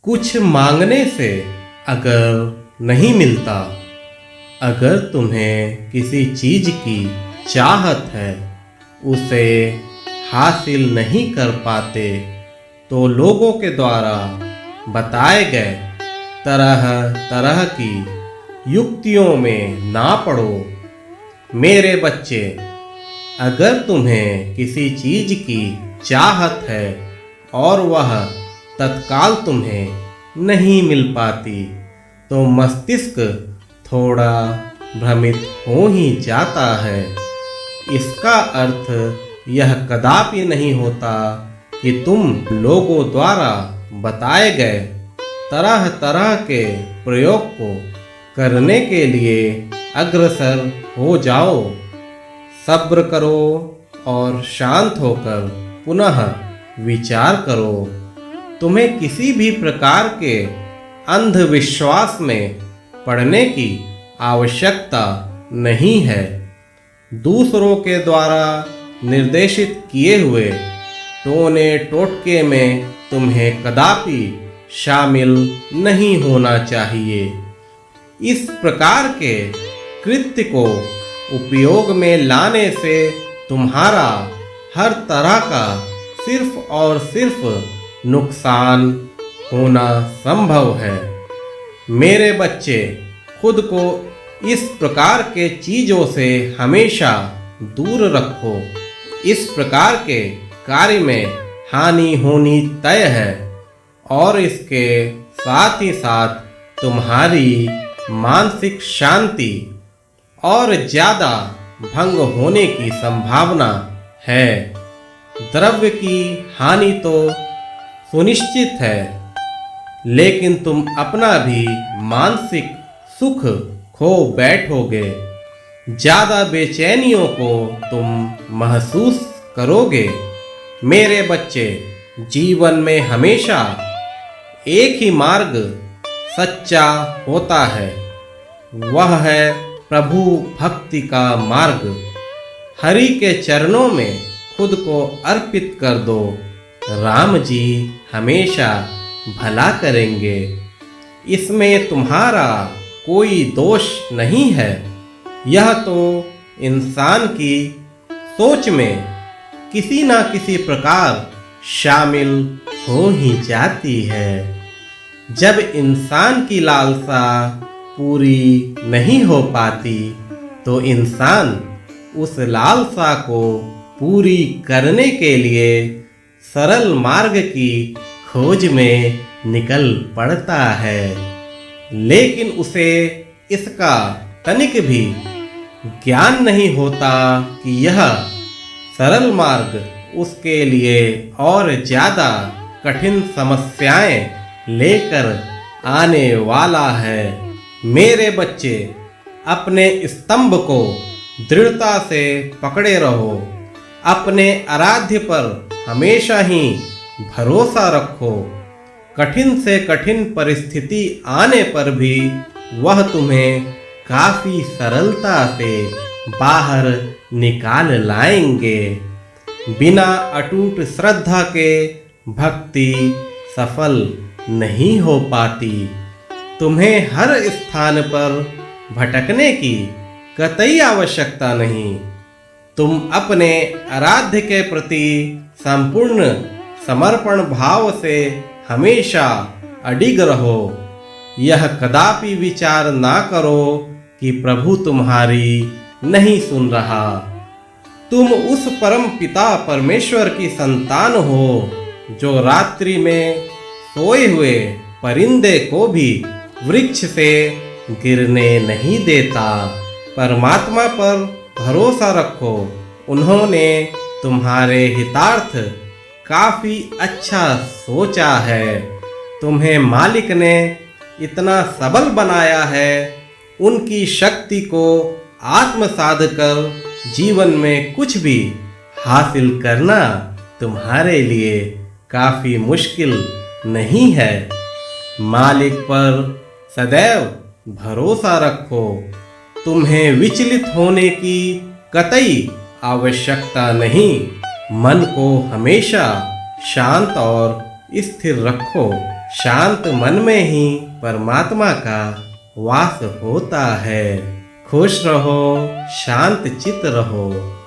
कुछ मांगने से अगर नहीं मिलता, अगर तुम्हें किसी चीज की चाहत है, उसे हासिल नहीं कर पाते, तो लोगों के द्वारा बताए गए तरह तरह की युक्तियों में ना पड़ो। मेरे बच्चे, अगर तुम्हें किसी चीज की चाहत है और वह तत्काल तुम्हें नहीं मिल पाती, तो मस्तिष्क थोड़ा भ्रमित हो ही जाता है। इसका अर्थ यह कदापि नहीं होता कि तुम लोगों द्वारा बताए गए तरह तरह के प्रयोग को करने के लिए अग्रसर हो जाओ। सब्र करो और शांत होकर पुनः विचार करो। तुम्हें किसी भी प्रकार के अंधविश्वास में पड़ने की आवश्यकता नहीं है। दूसरों के द्वारा निर्देशित किए हुए टोने टोटके में तुम्हें कदापि शामिल नहीं होना चाहिए। इस प्रकार के कृत्य को उपयोग में लाने से तुम्हारा हर तरह का सिर्फ और सिर्फ नुकसान होना संभव है। मेरे बच्चे, खुद को इस प्रकार के चीजों से हमेशा दूर रखो। इस प्रकार के कार्य में हानि होनी तय है और इसके साथ ही साथ तुम्हारी मानसिक शांति और ज्यादा भंग होने की संभावना है। द्रव्य की हानि तो सुनिश्चित है, लेकिन तुम अपना भी मानसिक सुख खो बैठोगे। ज्यादा बेचैनियों को तुम महसूस करोगे। मेरे बच्चे, जीवन में हमेशा एक ही मार्ग सच्चा होता है, वह है प्रभु भक्ति का मार्ग। हरि के चरणों में खुद को अर्पित कर दो। राम जी हमेशा भला करेंगे। इसमें तुम्हारा कोई दोष नहीं है। यह तो इंसान की सोच में किसी ना किसी प्रकार शामिल हो ही जाती है। जब इंसान की लालसा पूरी नहीं हो पाती, तो इंसान उस लालसा को पूरी करने के लिए सरल मार्ग की खोज में निकल पड़ता है। लेकिन उसे इसका तनिक भी ज्ञान नहीं होता कि यह सरल मार्ग उसके लिए और ज्यादा कठिन समस्याएं लेकर आने वाला है। मेरे बच्चे, अपने स्तंभ को दृढ़ता से पकड़े रहो। अपने आराध्य पर हमेशा ही भरोसा रखो। कठिन से कठिन परिस्थिति आने पर भी वह तुम्हें काफी सरलता से बाहर निकाल लाएंगे। बिना अटूट श्रद्धा के भक्ति सफल नहीं हो पाती। तुम्हें हर स्थान पर भटकने की कतई आवश्यकता नहीं। तुम अपने आराध्य के प्रति संपूर्ण समर्पण भाव से हमेशा अडिग रहो। यह कदापि विचार ना करो कि प्रभु तुम्हारी नहीं सुन रहा। तुम उस परम पिता परमेश्वर की संतान हो, जो रात्रि में सोए हुए परिंदे को भी वृक्ष से गिरने नहीं देता। परमात्मा पर भरोसा रखो। उन्होंने तुम्हारे हितार्थ काफी अच्छा सोचा है। तुम्हें मालिक ने इतना सबल बनाया है। उनकी शक्ति को आत्मसाध कर जीवन में कुछ भी हासिल करना तुम्हारे लिए काफी मुश्किल नहीं है। मालिक पर सदैव भरोसा रखो। तुम्हें विचलित होने की कतई आवश्यकता नहीं। मन को हमेशा शांत और स्थिर रखो। शांत मन में ही परमात्मा का वास होता है। खुश रहो, शांत चित रहो।